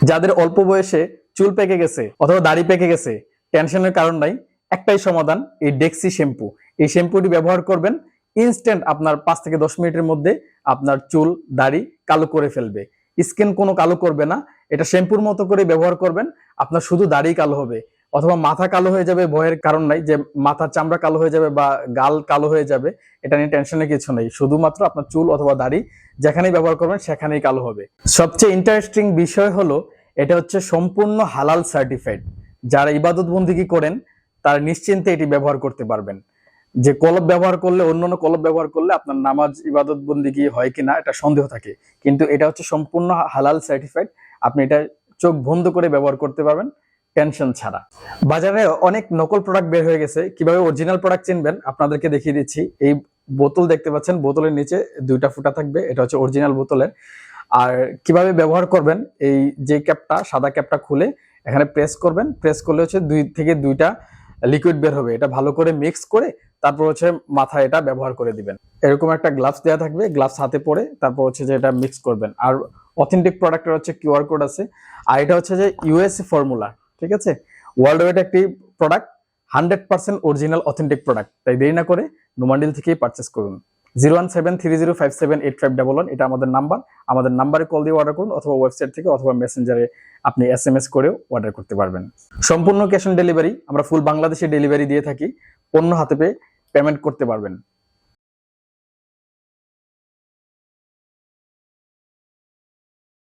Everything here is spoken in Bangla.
যাদের অল্প বয়সে চুল পেকে গেছে অথবা দাড়ি পেকে গেছে, টেনশনের কারণ নাই, একটাই সমাধান, এই ডেক্সি শ্যাম্পু। এই শ্যাম্পুটি ব্যবহার করবেন, ইনস্ট্যান্ট আপনার 5 থেকে 10 মিনিটের মধ্যে আপনার চুল দাড়ি কালো করে ফেলবে। স্কিন কোনো কালো করবে না, এটা শ্যাম্পুর মতো করে ব্যবহার করবেন, আপনার শুধু দাড়ি কালো হবে। অথবা মাথা কালো হয়ে যাবে, ভয়ের কারণ নাই যে মাথার চামড়া কালো হয়ে যাবে বা গাল কালো হয়ে যাবে, এটা নিয়ে টেনশনের কিছু নেই। শুধুমাত্র আপনার চুল অথবা দাড়ি যেখানেই ব্যবহার করবেন সেখানেই কালো হবে। সবচেয়ে ইন্টারেস্টিং বিষয় হলো এটা হচ্ছে সম্পূর্ণ হালাল সার্টিফাইড। যারা ইবাদত বন্দিগি করেন তারা নিশ্চিন্তে এটি ব্যবহার করতে পারবেন। যে কলব ব্যবহার করলে, অন্যান্য কলব ব্যবহার করলে আপনার নামাজ ইবাদত বন্দিগি হয় কিনা এটা সন্দেহ থাকে, কিন্তু এটা হচ্ছে সম্পূর্ণ হালাল সার্টিফাইড। আপনি এটা চোখ বন্ধ করে ব্যবহার করতে পারবেন টেনশন ছাড়া। বাজারে অনেক নকল প্রোডাক্ট বের হয়ে গেছে, কিভাবে অরিজিনাল প্রোডাক্ট চিনবেন আপনাদেরকে দেখিয়ে দিচ্ছি। এই বোতল দেখতে পাচ্ছেন, বোতলের নিচে 2টা ফুটা থাকবে, এটা হচ্ছে অরিজিনাল বোতলের। আর কিভাবে ব্যবহার করবেন, এই যে ক্যাপটা, সাদা ক্যাপটা খুলে এখানে প্রেস করবেন, প্রেস করলে হচ্ছে 2 থেকে 2টা লিকুইড বের হবে। এটা ভালো করে মিক্স করে তারপর হচ্ছে মাথায় এটা ব্যবহার করে দিবেন। এরকম একটা গ্লাভস দেওয়া থাকবে, গ্লাভস হাতে পরে তারপর হচ্ছে যে এটা মিক্স করবেন। আর অথেন্টিক প্রোডাক্টের হচ্ছে কিউআর কোড আছে। আর এটা হচ্ছে যে ইউএসএ ফর্মুলা, ঠিক আছে, ওয়ার্ল্ড ওয়াইড একটি প্রোডাক্ট, 100% অরিজিনাল অথেন্টিক প্রোডাক্ট। তাই দেরি না করে নোমান্ডিল থেকেই পারচেস করুন। 01730578511 এটা আমাদের নাম্বার। আমাদের নাম্বারে কল দিয়ে অর্ডার করুন, অথবা ওয়েবসাইট থেকে অথবা মেসেঞ্জারে আপনি SMS করেও অর্ডার করতে পারবেন। সম্পূর্ণ ক্যাশ অন ডেলিভারি, আমরা ফুল বাংলাদেশে ডেলিভারি দিয়ে থাকি। পণ্য হাতে পেয়ে পেমেন্ট করতে পারবেন।